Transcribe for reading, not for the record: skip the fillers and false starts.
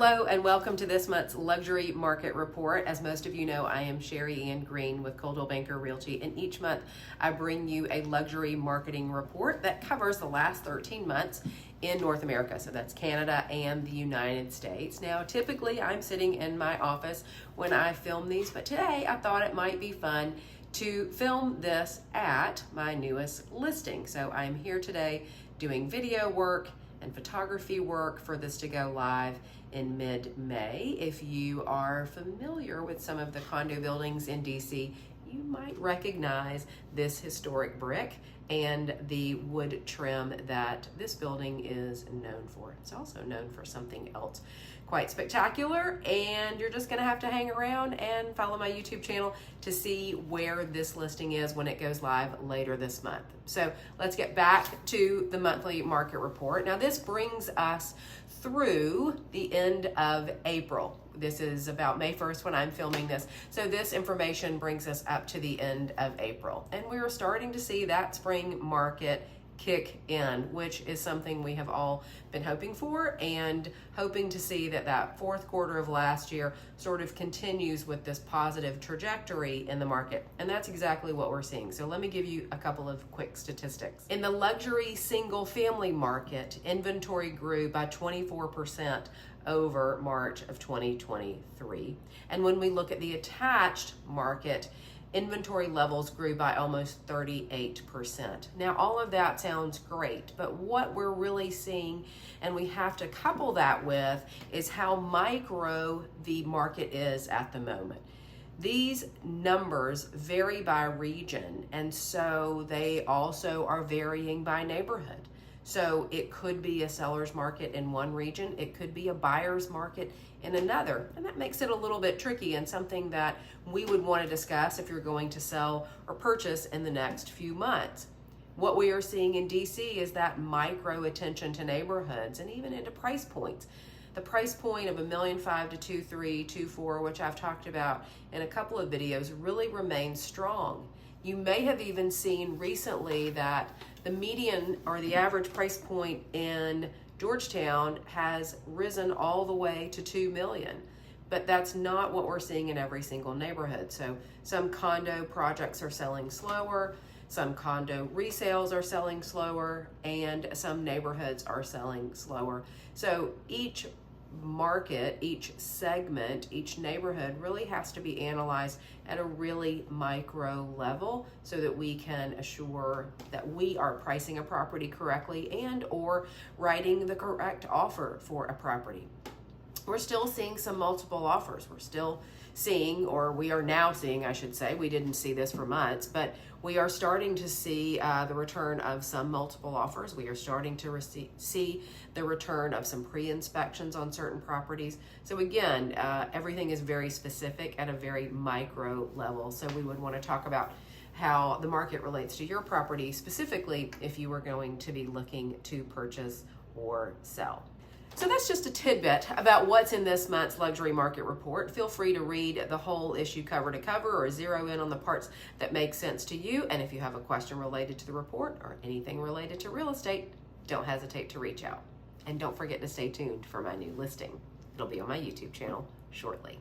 Hello and welcome to this month's Luxury Market Report. As most of you know, I am Sherri Ann Green with Coldwell Realty, and each month I bring you a luxury marketing report that covers the last 13 months in North America. So that's Canada and the United States. Now, typically I'm sitting in my office when I film these, but today I thought it might be fun to film this at my newest listing. So I'm here today doing video work and photography work for this to go live in mid-May. If you are familiar with some of the condo buildings in DC, you might recognize this historic brick and the wood trim that this building is known for. It's also known for something else quite spectacular, and you're just gonna have to hang around and follow my YouTube channel to see where this listing is when it goes live later this month. So let's get back to the monthly market report. Now this brings us through the end of April. This is about May 1st when I'm filming this. So this information brings us up to the end of April. And we are starting to see that spring market kick in, which is something we have all been hoping for, and hoping to see that fourth quarter of last year sort of continues with this positive trajectory in the market. And that's exactly what we're seeing. So let me give you a couple of quick statistics. In the luxury single family market, inventory grew by 24% over March of 2023. And when we look at the attached market, inventory levels grew by almost 38%. Now, all of that sounds great, but what we're really seeing, and we have to couple that with, is how micro the market is at the moment. These numbers vary by region, and so they also are varying by neighborhood. So it could be a seller's market in one region, it could be a buyer's market in another, and that makes it a little bit tricky and something that we would want to discuss if you're going to sell or purchase in the next few months. What we are seeing in DC is that micro attention to neighborhoods and even into price points. The price point of $1.5 million to $2.3, $2.4, which I've talked about in a couple of videos, really remains strong. You may have even seen recently that the median or the average price point in Georgetown has risen all the way to $2 million. But that's not what we're seeing in every single neighborhood. So some condo projects are selling slower, some condo resales are selling slower, and some neighborhoods are selling slower. So each market, each segment, each neighborhood really has to be analyzed at a really micro level so that we can assure that we are pricing a property correctly and or writing the correct offer for a property. We're still seeing some multiple offers. We're still seeing, or we are now seeing, I should say, we didn't see this for months, but we are starting to see the return of some multiple offers. We are starting to see the return of some pre-inspections on certain properties. So again, everything is very specific at a very micro level. So we would want to talk about how the market relates to your property, specifically if you were going to be looking to purchase or sell. So that's just a tidbit about what's in this month's luxury market report. Feel free to read the whole issue cover to cover or zero in on the parts that make sense to you. And if you have a question related to the report or anything related to real estate, don't hesitate to reach out. And don't forget to stay tuned for my new listing. It'll be on my YouTube channel shortly.